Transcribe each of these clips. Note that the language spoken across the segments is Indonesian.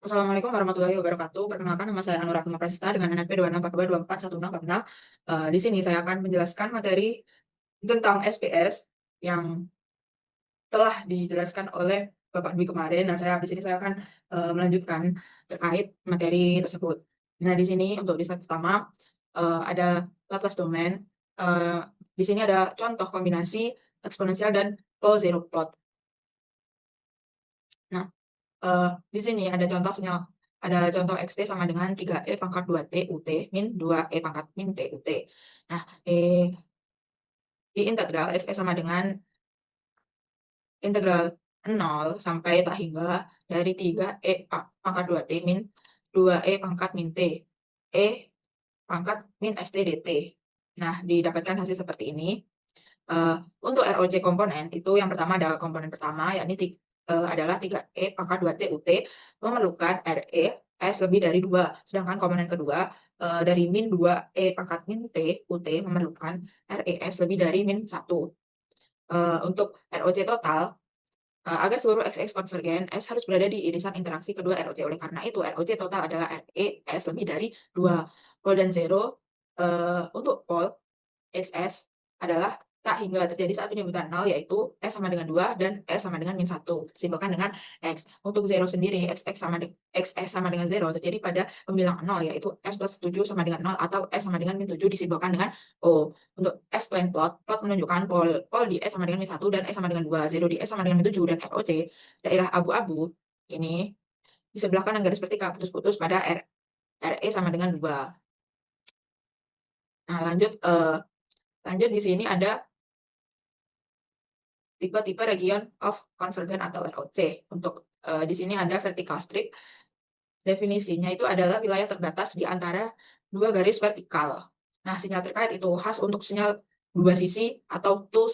Assalamualaikum warahmatullahi wabarakatuh. Perkenalkan nama saya Anuratma Prasista dengan NPM 2642241616. Di sini saya akan menjelaskan materi tentang SPS yang telah dijelaskan oleh Bapak Dwi kemarin. Nah, di sini saya akan melanjutkan terkait materi tersebut. Nah, di sini untuk di slide pertama ada Laplace domain. Eh, di sini ada contoh kombinasi eksponensial dan Poisson zero plot. Nah, di sini ada contoh xt sama dengan 3e pangkat 2t ut min 2e pangkat min t ut. Nah, di integral x sama dengan integral 0 sampai tak hingga dari 3e pangkat 2t min 2e pangkat min t e pangkat min st dt. Nah, didapatkan hasil seperti ini. Untuk ROC komponen itu yang pertama ada komponen pertama yakni adalah 3e pangkat 2t ut memerlukan RE S lebih dari 2. Sedangkan komponen kedua dari min 2e pangkat min t ut memerlukan RE S lebih dari min 1. Untuk ROC total, agar seluruh XX konvergen, S harus berada di irisan interaksi kedua ROC. Oleh karena itu, ROC total adalah RE S lebih dari 2. Pol dan zero untuk pol XS adalah tak hingga terjadi saat penyebutan 0, yaitu S sama dengan 2 dan S sama dengan min 1. Disimbolkan dengan X. Untuk 0 sendiri, XS sama dengan 0 terjadi pada pembilangan 0, yaitu S plus 7 sama dengan 0 atau S sama dengan min 7 disimbolkan dengan O. Untuk S plane plot menunjukkan pol di S sama dengan min 1 dan S sama dengan 2, 0 di S sama dengan min 7, dan ROC, daerah abu-abu, ini di sebelah kanan garis vertikal putus-putus pada RE sama dengan 2. Nah, lanjut di sini ada tipe-tipe region of convergence atau ROC. Untuk di sini ada vertical strip. Definisinya itu adalah wilayah terbatas di antara dua garis vertikal. Nah, sinyal terkait itu khas untuk sinyal dua sisi atau two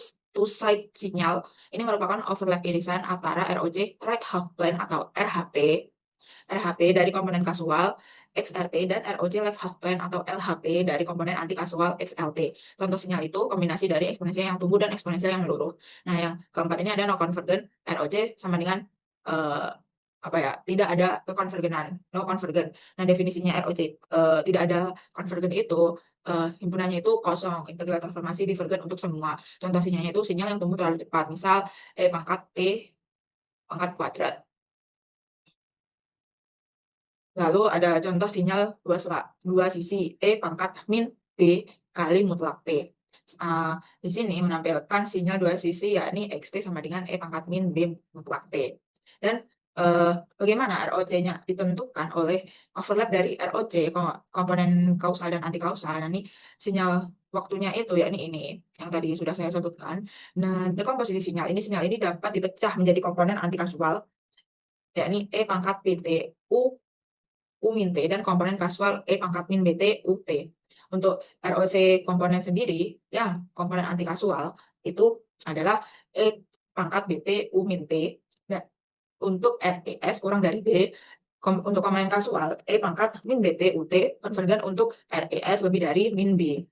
side sinyal. Ini merupakan overlap irisan antara ROC right half plane atau RHP dari komponen kasual XRT dan ROC left half plane atau LHP dari komponen anti kasual XLT. Contoh sinyal itu kombinasi dari eksponensial yang tumbuh dan eksponensial yang meluruh. Nah, yang keempat ini ada no convergent. ROC sama dengan eh, apa ya? Tidak ada kekonvergenan, no convergent. Nah, definisinya ROC tidak ada convergent itu himpunannya itu kosong, integral transformasi divergen untuk semua. Contoh sinyalnya itu sinyal yang tumbuh terlalu cepat, misal E pangkat T pangkat kuadrat. Lalu ada contoh sinyal dua sisi E pangkat min B kali mutlak T. Di sini menampilkan sinyal dua sisi yakni XT sama dengan E pangkat min B mutlak T. Dan bagaimana ROC-nya ditentukan oleh overlap dari ROC, komponen kausal dan anti kausal. Nah, ini sinyal waktunya itu yakni ini yang tadi sudah saya sebutkan. Nah, dekomposisi sinyal ini dapat dipecah menjadi komponen anti kasual yakni E pangkat PT U U min T dan komponen kasual E pangkat min BT UT. Untuk ROC komponen sendiri yang komponen anti kasual itu adalah E pangkat BT U min T. Dan untuk RES kurang dari B, untuk komponen kasual E pangkat min BT UT konvergen untuk RES lebih dari min B.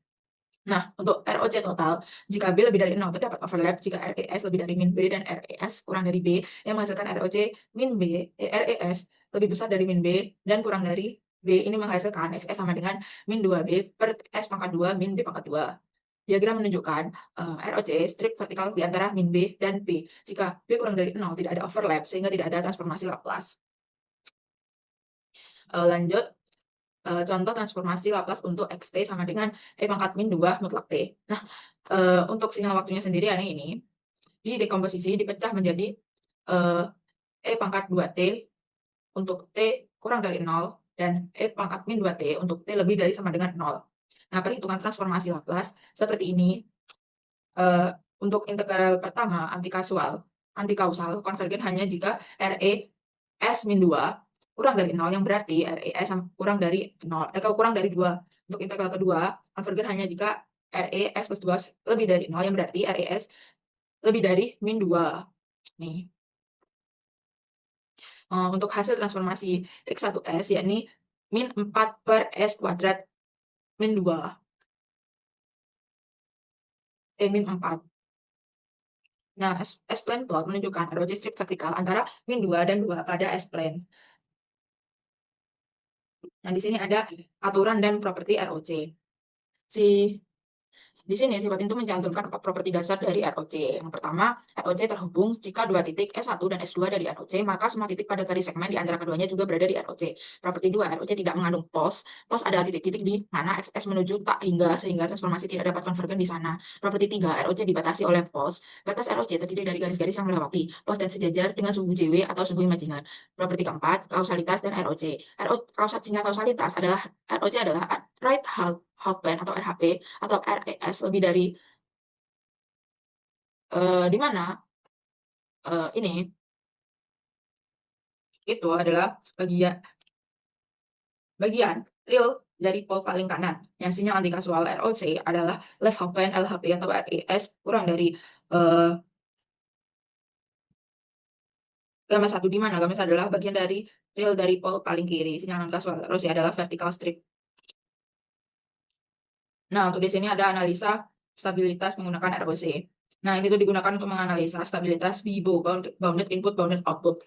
Nah, untuk ROC total, jika B lebih dari 0 terdapat overlap, jika RES lebih dari min B dan RES kurang dari B, yang menghasilkan ROC min B, RES lebih besar dari min B dan kurang dari B, ini menghasilkan XS sama dengan min 2B per S pangkat 2 min B pangkat 2. Diagram menunjukkan ROC strip vertikal di antara min B dan B. Jika B kurang dari 0, tidak ada overlap, sehingga tidak ada transformasi Laplace. Lanjut, contoh transformasi Laplace untuk XT sama dengan E pangkat min 2 mutlak T. Nah, untuk sinyal waktunya sendiri ini di dekomposisi dipecah menjadi eh, E pangkat 2T untuk T kurang dari 0 dan E pangkat min 2T untuk T lebih dari sama dengan 0. Nah, perhitungan transformasi Laplace seperti ini. Untuk integral pertama anti kausal konvergen hanya jika RE S min 2 kurang dari 0, yang berarti RES kurang dari 0, kurang dari 2. Untuk integral kedua, konvergen hanya jika RES plus 2 lebih dari 0, yang berarti RES lebih dari min 2. Nih. Untuk hasil transformasi X1S yakni min 4 per S kuadrat min 2. Min 4. Nah, S-plane plot menunjukkan ROC strip vertikal antara min 2 dan 2 pada S-plane. Nah, di sini ada aturan dan properti ROC. Si Di sini sifat itu mencantumkan empat properti dasar dari ROC. Yang pertama, ROC terhubung jika dua titik S1 dan S2 dari ROC, maka semua titik pada garis segmen di antara keduanya juga berada di ROC. Properti 2, ROC tidak mengandung pos. Pos adalah titik-titik di mana XS menuju tak hingga sehingga transformasi tidak dapat konvergen di sana. Properti 3, ROC dibatasi oleh pos. Batas ROC terdiri dari garis-garis yang melewati pos dan sejajar dengan sumbu JW atau sumbu imajiner. Properti keempat, kausalitas dan ROC. Sinyal kausalitas adalah ROC adalah right half plane atau RHP atau RES lebih dari di mana ini itu adalah bagian real dari pol paling kanan. Yang sinyal antikasual ROC adalah left half plane LHP atau RES kurang dari gamma 1 di mana gamma 1 adalah bagian dari real dari pol paling kiri. Sinyal antikasual ROC adalah vertical strip. Nah, untuk di sini ada analisa stabilitas menggunakan ROC. Nah, ini tuh digunakan untuk menganalisa stabilitas BIBO, bounded input, bounded output.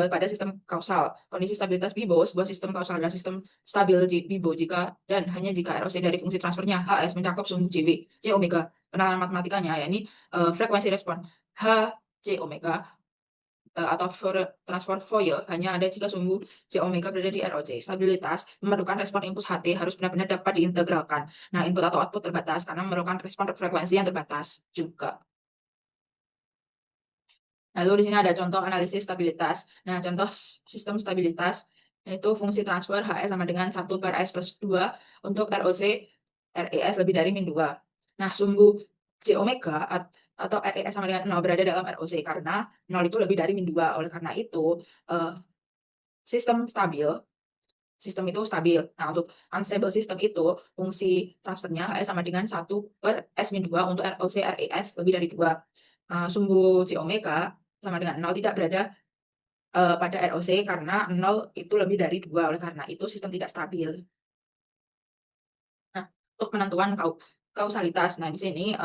Pada sistem kausal. Kondisi stabilitas BIBO, sebuah sistem kausal adalah sistem stabil BIBO jika dan hanya jika ROC dari fungsi transfernya Hs mencakup sumbu Jw, J omega. Penalaran matematikanya yakni frekuensi respon H J omega atau transfer Fourier hanya ada jika sumbu J omega berada di ROC. Stabilitas memerlukan respon impuls HT harus benar-benar dapat diintegralkan. Nah, input atau output terbatas karena memerlukan respon frekuensi yang terbatas juga. Lalu di sini ada contoh analisis stabilitas. Nah, contoh sistem stabilitas yaitu fungsi transfer HS sama dengan 1/S plus 2 untuk ROC RES lebih dari min 2. Nah, sumbu J omega atau RES sama dengan 0 berada dalam ROC karena 0 itu lebih dari min 2. Oleh karena itu, eh, sistem stabil, sistem itu stabil. Nah, untuk unstable system itu fungsi transfernya HS sama dengan 1/S min 2 untuk ROC RES lebih dari 2. Sumbu J omega sama dengan 0 tidak berada pada ROC karena 0 itu lebih dari 2, oleh karena itu sistem tidak stabil. Nah, untuk penentuan kausalitas. Nah, di sini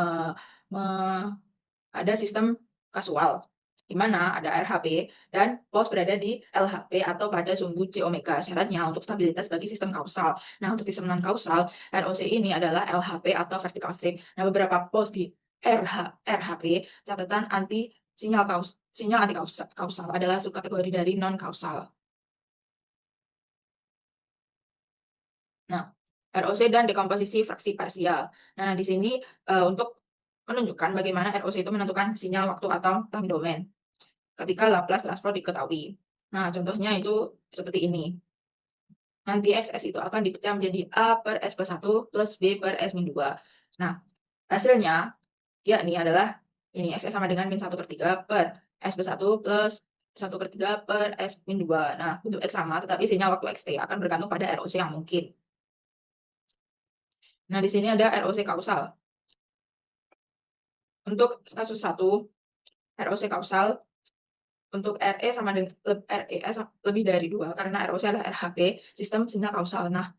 ada sistem kasual, di mana ada RHP dan pos berada di LHP atau pada sumbu J omega. Syaratnya untuk stabilitas bagi sistem kausal. Nah, untuk sistem non kausal, ROC ini adalah LHP atau vertical strip. Nah, beberapa pos di RHP catatan sinyal anti kausal adalah subkategori dari non kausal. Nah, ROC dan dekomposisi fraksi parsial. Nah, di sini untuk menunjukkan bagaimana ROC itu menentukan sinyal waktu atau time domain ketika Laplace transform diketahui. Nah, contohnya itu seperti ini. Nanti XS itu akan dipecah menjadi A per S plus 1 plus B per S min 2. Nah, hasilnya yakni adalah ini XS sama dengan min 1/3 per S plus 1 plus 1/3 per S min 2. Nah, untuk X sama, tetapi sinyal waktu XT akan bergantung pada ROC yang mungkin. Nah, di sini ada ROC kausal. Untuk kasus 1, ROC kausal untuk RE sama dengan RES lebih dari 2 karena ROC adalah RHP, sistem sinyal kausal. Nah,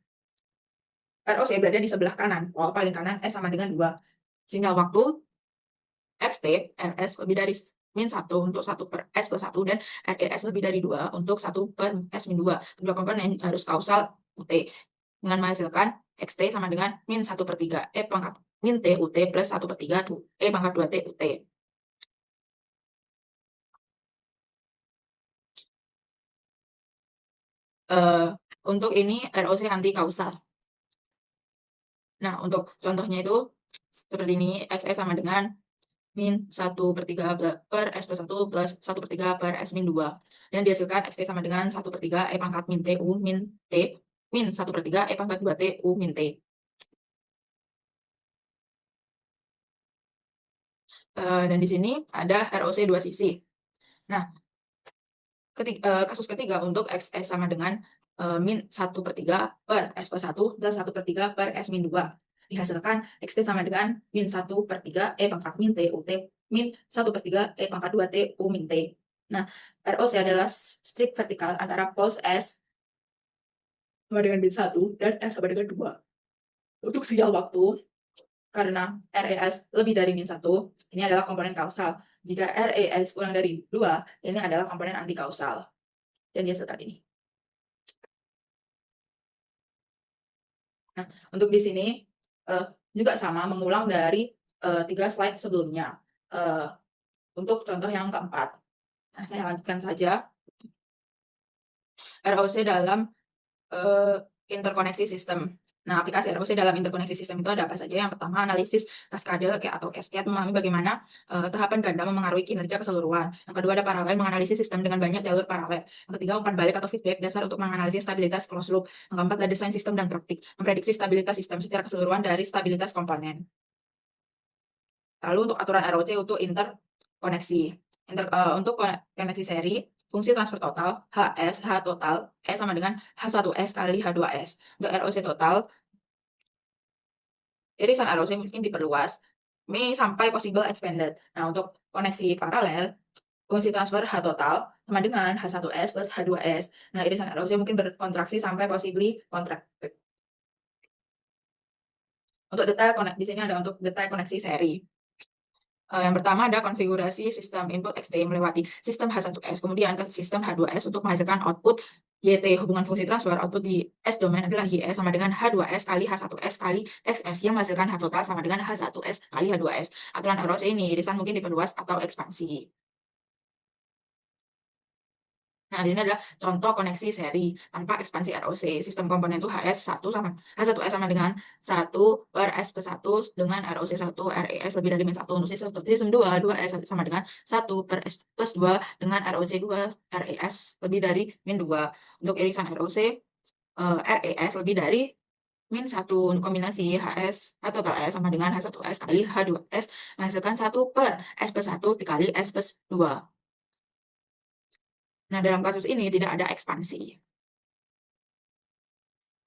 ROC berada di sebelah kanan, paling kanan S sama dengan 2. Sinyal waktu XT, RS lebih dari min 1 untuk 1/S plus 1 dan RES lebih dari 2 untuk 1/S min 2. Kedua komponen harus kausal UT dengan menghasilkan XT sama dengan min 1/3 E pangkat min T UT plus 1/3 E pangkat 2T UT. Untuk ini ROC anti kausal. Nah, untuk contohnya itu seperti ini, XS sama dengan min 1/3 per S plus 1 plus 1/3 per S min 2. Dan dihasilkan XT sama dengan 1/3 E pangkat min T U min T min 1/3 E pangkat 2T U min T. Dan di sini ada ROC dua sisi. Nah, kasus ketiga untuk XS sama dengan min 1/3 per S plus 1 plus 1/3 per S min 2. Dihasilkan XT sama dengan min 1/3 E pangkat min T UT min 1/3 E pangkat 2T U min T. Nah, ROC adalah strip vertikal antara pos S sama dengan min 1 dan S sama dengan 2. Untuk sinyal waktu, karena RES lebih dari min 1, ini adalah komponen kausal. Jika RES kurang dari 2, ini adalah komponen anti kausal. Dan dihasilkan ini. Nah, untuk di sini, juga sama mengulang dari, 3 slide sebelumnya, eee, untuk contoh yang keempat. Nah, saya lanjutkan saja, ROC dalam Eee, interkoneksi sistem. Nah, aplikasi ROC dalam interkoneksi sistem itu ada apa saja? Yang pertama, analisis kaskade atau cascade memahami bagaimana, tahapan ganda memengaruhi kinerja keseluruhan. Yang kedua, ada paralel menganalisis sistem dengan banyak jalur paralel. Yang ketiga, umpan balik atau feedback dasar untuk menganalisis stabilitas closed loop. Yang keempat, ada desain sistem dan praktik, memprediksi stabilitas sistem secara keseluruhan dari stabilitas komponen. Lalu untuk aturan ROC untuk interkoneksi. Untuk koneksi seri, fungsi transfer total H total S sama dengan H1S kali H2S. Untuk ROC total, irisan ROC mungkin diperluas sampai possible expanded. Nah, untuk koneksi paralel, fungsi transfer H total sama dengan H1S plus H2S. Nah, irisan ROC mungkin berkontraksi sampai possibly contracted. Untuk detail di sini ada untuk detail koneksi seri. Yang pertama ada konfigurasi sistem input XT melewati sistem H1S, kemudian ke sistem H2S untuk menghasilkan output YT. Hubungan fungsi transfer output di S domain adalah YS sama dengan H2S kali H1S kali XS yang menghasilkan H total sama dengan H1S kali H2S. Aturan ROC ini irisan mungkin diperluas atau ekspansi. Nah, ini adalah contoh koneksi seri tanpa ekspansi ROC. Sistem komponen itu H1S sama dengan 1/S+1 dengan ROC 1 RES lebih dari min 1. Untuk sistem 2S sama dengan 1/S+2 dengan ROC 2 RES lebih dari min 2. Untuk irisan ROC, RES lebih dari min 1. Untuk kombinasi H total S sama dengan H1S kali H2S menghasilkan 1/S+1 dikali S+2. Nah, dalam kasus ini tidak ada ekspansi.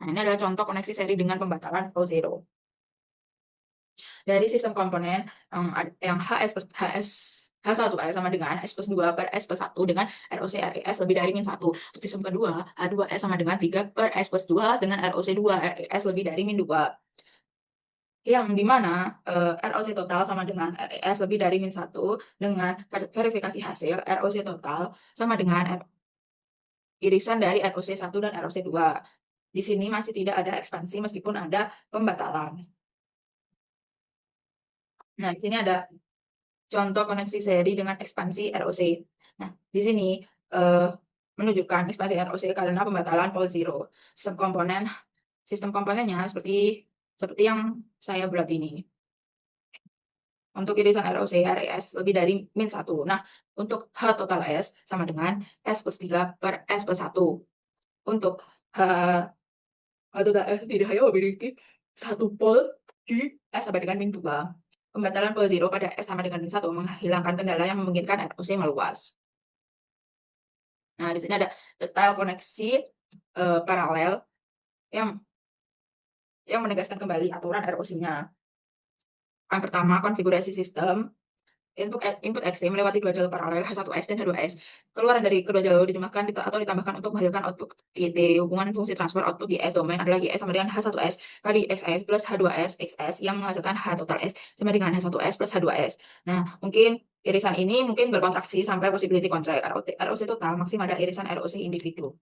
Nah, ini adalah contoh koneksi seri dengan pembatalan flow zero. Dari sistem komponen yang H1S sama dengan S+2/S+1 dengan ROC RES lebih dari min 1. Untuk sistem kedua, H2S sama dengan 3/S+2 dengan ROC 2 RES lebih dari min 2. Yang dimana ROC total sama dengan RES lebih dari min 1 dengan verifikasi hasil ROC total sama dengan irisan dari ROC 1 dan ROC 2. Di sini masih tidak ada ekspansi meskipun ada pembatalan. Nah, di sini ada contoh koneksi seri dengan ekspansi ROC. Nah, di sini eh, menunjukkan ekspansi ROC karena pembatalan pole zero. Sistem komponennya seperti yang saya buat ini. Untuk irisan ROC RES lebih dari min 1. Nah, untuk H total S sama dengan S+3/S+1. Untuk H total S tidak hanya memiliki satu pole di S sama dengan min 2. Pembatalan pole zero pada S sama dengan min 1 menghilangkan kendala yang memungkinkan ROC meluas. Nah, di sini ada detail koneksi paralel yang menegaskan kembali aturan ROC-nya. Yang pertama, konfigurasi sistem input XT melewati dua jalur paralel H1S dan H2S. Keluaran dari kedua jalur dijumlahkan atau ditambahkan untuk menghasilkan output YT. Hubungan fungsi transfer output di S domain adalah YS sama dengan H1S kali XS plus H2S XS yang menghasilkan H total S sama dengan H1S plus H2S. Nah, mungkin irisan ini mungkin berkontraksi sampai possibility contract. ROC total maksimal ada irisan ROC individu.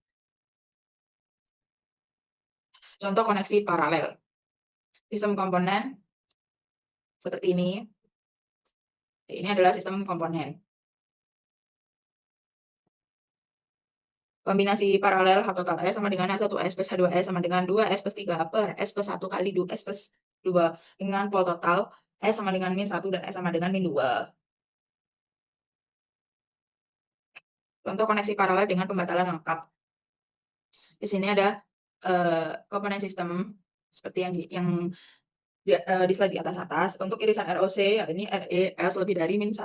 Contoh koneksi paralel. Sistem komponen seperti ini. Ini adalah sistem komponen. Kombinasi paralel H total S sama dengan H1S plus H2S sama dengan 2S+3/S+1 kali 2S+2 dengan pol total S sama dengan min 1 dan S sama dengan min 2. Contoh koneksi paralel dengan pembatalan lengkap. Di sini ada komponen sistem seperti di slide di atas. Untuk irisan ROC, ini RES lebih dari min 1.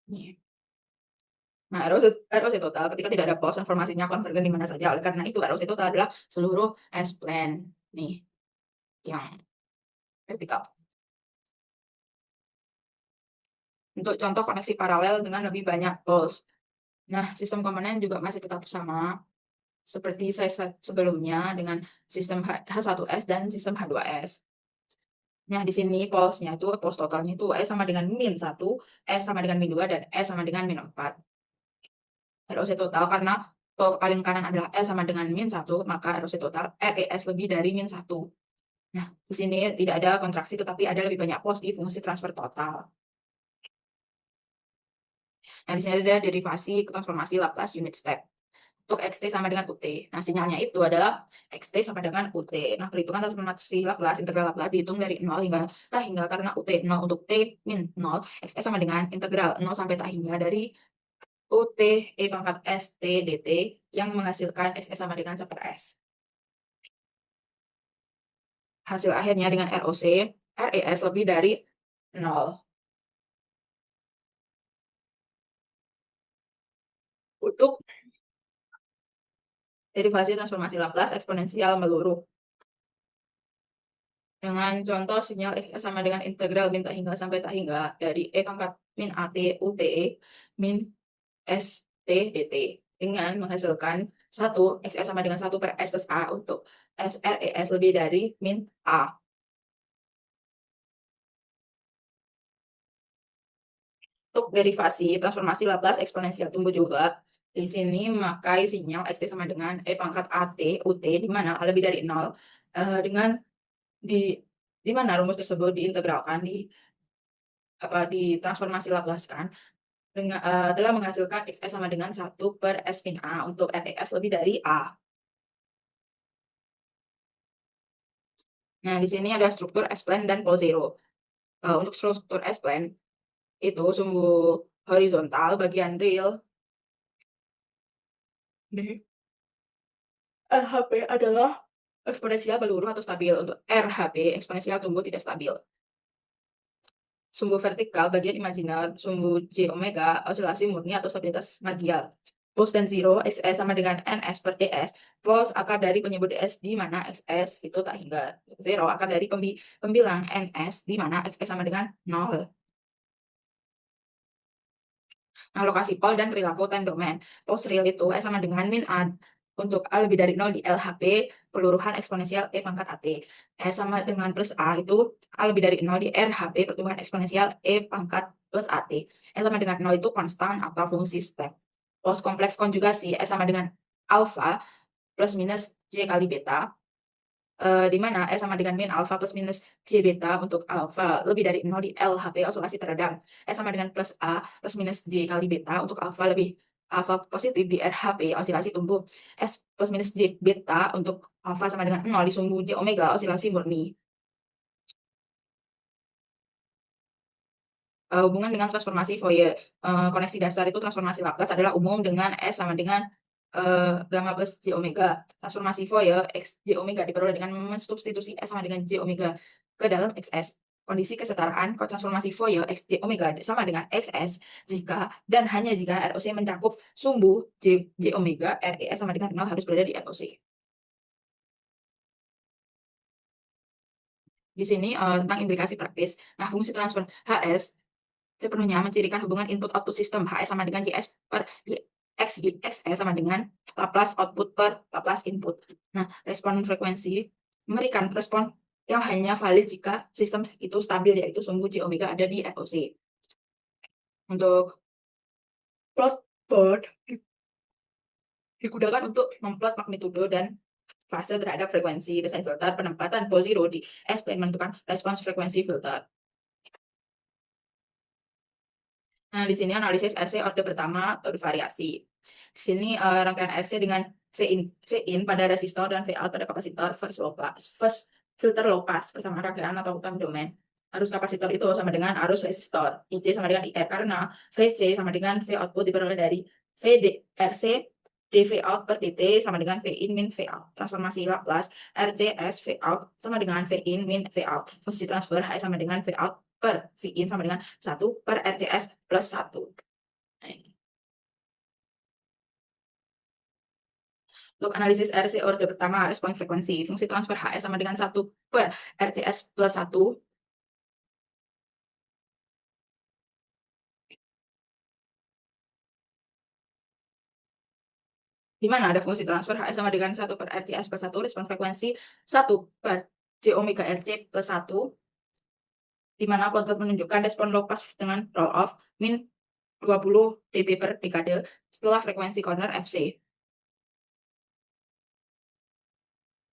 Nih. Nah, ROC total ketika tidak ada pos informasinya konvergen di mana saja. Oleh karena itu, ROC total adalah seluruh S-plane. Nih, yang vertikal. Untuk contoh koneksi paralel dengan lebih banyak poles. Nah, sistem komponen juga masih tetap sama seperti saya sebelumnya dengan sistem H1S dan sistem H2S. Nah, di sini polesnya itu, poles totalnya itu S sama dengan min 1, S sama dengan min 2, dan S sama dengan min 4. ROC total karena Kalau paling kanan adalah L sama dengan -1, maka ROC total RES lebih dari -1. Nah, di sini tidak ada kontraksi tetapi ada lebih banyak pos di fungsi transfer total. Nah, di sini ada derivasi transformasi Laplace unit step. Untuk XT sama dengan UT. Nah, sinyalnya itu adalah XT sama dengan UT. Nah, perhitungan transformasi Laplace, integral Laplace dihitung dari 0 hingga tak hingga karena UT 0 untuk T min 0, XT sama dengan integral 0 sampai tak hingga dari UT E pangkat S T dt yang menghasilkan XS sama dengan 1 per S. Hasil akhirnya dengan ROC, RES lebih dari 0. Untuk derivasi transformasi Laplace eksponensial meluruh. Dengan contoh sinyal XS sama dengan integral min tak hingga sampai tak hingga dari E pangkat min AT UTE min ST dt dengan menghasilkan 1 XS sama dengan 1 per S plus A untuk SRES lebih dari min A. Untuk derivasi transformasi Laplace eksponensial tumbuh juga. Di sini memakai sinyal XT sama dengan E pangkat AT UT di mana A lebih dari 0 dengan di mana rumus tersebut diintegralkan ditransformasi Laplace kan dengan telah menghasilkan XS sama dengan 1 per S min A untuk RES lebih dari A. Nah, di sini ada struktur S-plane dan pole zero. Untuk struktur S-plane itu sumbu horizontal bagian real di LHP adalah eksponensial berluruh atau stabil. Untuk RHP eksponensial tumbuh tidak stabil. Sumbu vertikal bagian imajiner sumbu J omega osilasi murni atau stabilitas margial. Pos dan zero XS sama dengan NS per DS. Pos akar dari penyebut DS di mana XS itu tak hingga zero akar dari pembilang NS di mana XS sama dengan 0. Nah, lokasi pol dan perilaku time domain. Pos real itu S sama dengan min A untuk A lebih dari 0 di LHP peluruhan eksponensial E pangkat AT. S sama dengan plus A itu A lebih dari 0 di RHP pertumbuhan eksponensial E pangkat plus AT. S sama dengan 0 itu konstan atau fungsi step. Pos kompleks konjugasi S sama dengan alpha plus minus J kali beta di mana S sama dengan min alpha plus minus J beta untuk alpha lebih dari 0 di LHP osilasi teredam. S sama dengan plus A plus minus J kali beta untuk alpha positif di RHP osilasi tumbuh. S plus minus J beta untuk alpha sama dengan 0 di sumbu J omega osilasi murni. Hubungan dengan transformasi Fourier. Koneksi dasar itu transformasi Laplace adalah umum dengan S sama dengan gamma plus J omega. Transformasi Fourier X J omega diperoleh dengan mensubstitusi S sama dengan J omega ke dalam XS. Kondisi kesetaraan transformasi Fourier X J omega sama dengan XS jika dan hanya jika ROC mencakup sumbu J omega RES sama dengan 0 harus berada di ROC. Di sini tentang implikasi praktis. Nah, fungsi transfer HS sepenuhnya mencirikan hubungan input-output sistem HS sama dengan JS per X XS sama dengan Laplace output per Laplace input. Nah, respon frekuensi memberikan respon yang hanya valid jika sistem itu stabil, yaitu sumbu J omega ada di ROC. Untuk plot board digunakan untuk memplot magnitudo dan fase terhadap frekuensi desain filter penempatan pole zero di S-plane menentukan respons frekuensi filter. Nah, di sini analisis RC orde pertama atau variasi. Di sini rangkaian RC dengan V in pada resistor dan V out pada kapasitor first filter low pass bersama rangkaian atau time domain. Arus kapasitor itu sama dengan arus resistor. IC sama dengan IR karena VC sama dengan V output diperoleh dari VD RC dV out per dt sama dengan V in min V out. Transformasi Laplace RCS V out sama dengan V in min V out. Fungsi transfer H sama dengan V out per V in sama dengan 1 per RCS plus 1. Nah, ini. Untuk analisis RC orde pertama, respon frekuensi. Fungsi transfer HS sama dengan 1 per RCS plus 1. Di mana ada fungsi transfer HS sama dengan 1 per RCS plus 1. Respon frekuensi 1 per J omega RC plus 1. Di mana plot menunjukkan respon low pass dengan roll off min 20 dB per dekade setelah frekuensi corner FC.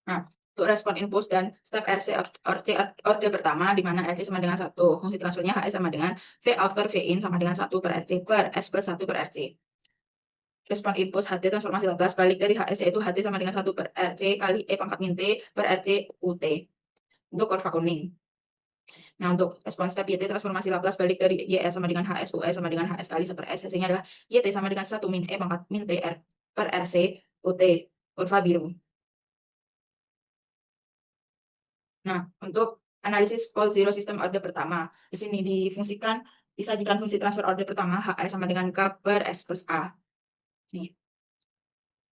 Nah, untuk respon input dan step RC orde pertama di mana RC sama dengan 1, fungsi transfernya HS sama dengan V out per V in sama dengan 1 per RC per S plus 1 per RC. Respon input HT transformasi Laplace balik dari HS yaitu HT sama dengan 1 per RC kali E pangkat min T per RC UT untuk kurva kuning. Nah, untuk respon step YT transformasi Laplace balik dari YS sama dengan HS US sama dengan HS kali 1 per S, hasilnya adalah YT sama dengan 1 min E pangkat min T per RC UT, kurva biru. Nah, untuk analisis pole zero sistem orde pertama, di sini disajikan fungsi transfer orde pertama HI sama dengan K per S plus A. Nih,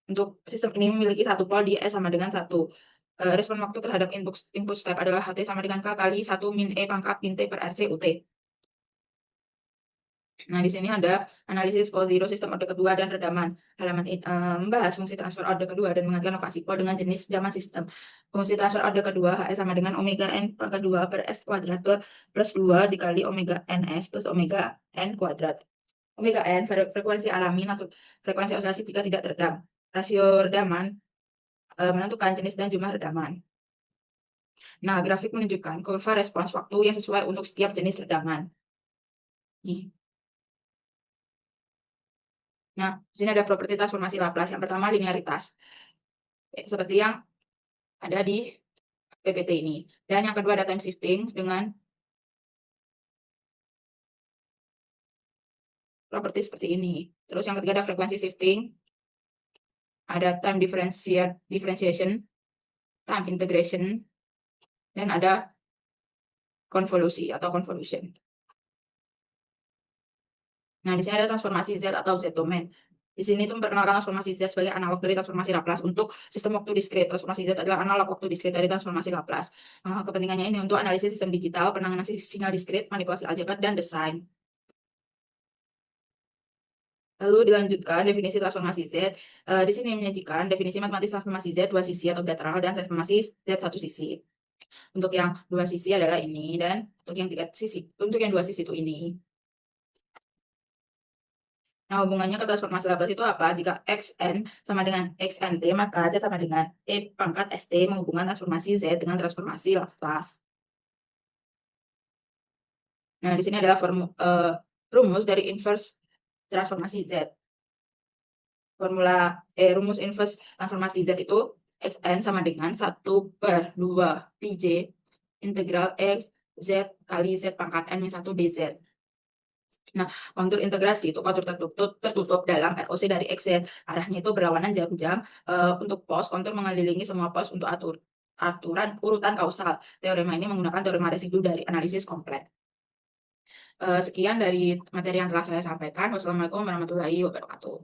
untuk sistem ini memiliki satu pole di S sama dengan 1. Respon waktu terhadap input step adalah HT sama dengan K kali 1 min E pangkat min T per RC UT. Nah, di sini ada analisis pole zero sistem orde kedua dan redaman. Halaman ini membahas fungsi transfer orde kedua dan mengaitkan lokasi pole dengan jenis redaman sistem. Fungsi transfer orde kedua HS sama dengan omega n pangkat 2 per S kuadrat plus 2 dikali omega ns plus omega n kuadrat. Omega n frekuensi alami atau frekuensi oscilasi jika tidak teredam. Rasio redaman menentukan jenis dan jumlah redaman. Nah, grafik menunjukkan kurva respons waktu yang sesuai untuk setiap jenis redaman. Nih. Nah, di sini ada properti transformasi Laplace. Yang pertama linearitas, seperti yang ada di PPT ini. Dan yang kedua ada time shifting dengan properti seperti ini. Terus yang ketiga ada frekuensi shifting, ada time differentiation, time integration, dan ada konvolusi atau convolution. Nah, di sini ada transformasi Z atau Z domain. Di sini itu memperkenalkan transformasi Z sebagai analog dari transformasi Laplace untuk sistem waktu diskrit. Transformasi Z adalah analog waktu diskrit dari transformasi Laplace. Kepentingannya ini untuk analisis sistem digital, penanganan sinyal diskrit, manipulasi aljabar, dan desain. Lalu dilanjutkan definisi transformasi Z. Di sini menyajikan definisi matematis transformasi Z dua sisi atau bilateral dan transformasi Z satu sisi. Untuk yang dua sisi adalah ini dan untuk yang dua sisi itu ini. Nah, hubungannya ke transformasi Laplace itu apa? Jika Xn sama dengan Xnt, maka Z sama dengan E pangkat St menghubungkan transformasi Z dengan transformasi Laplace. Nah, di sini adalah rumus dari inverse transformasi Z. Rumus inverse transformasi Z itu Xn sama dengan 1 per 2 Pj integral X Z kali Z pangkat N min 1 dz. Nah, kontur integrasi itu kontur tertutup dalam ROC dari XZ. Arahnya itu berlawanan jam-jam. Untuk pos, kontur mengelilingi semua pos untuk aturan urutan kausal. Teorema ini menggunakan teorema residu dari analisis kompleks. Sekian dari materi yang telah saya sampaikan. Wassalamualaikum warahmatullahi wabarakatuh.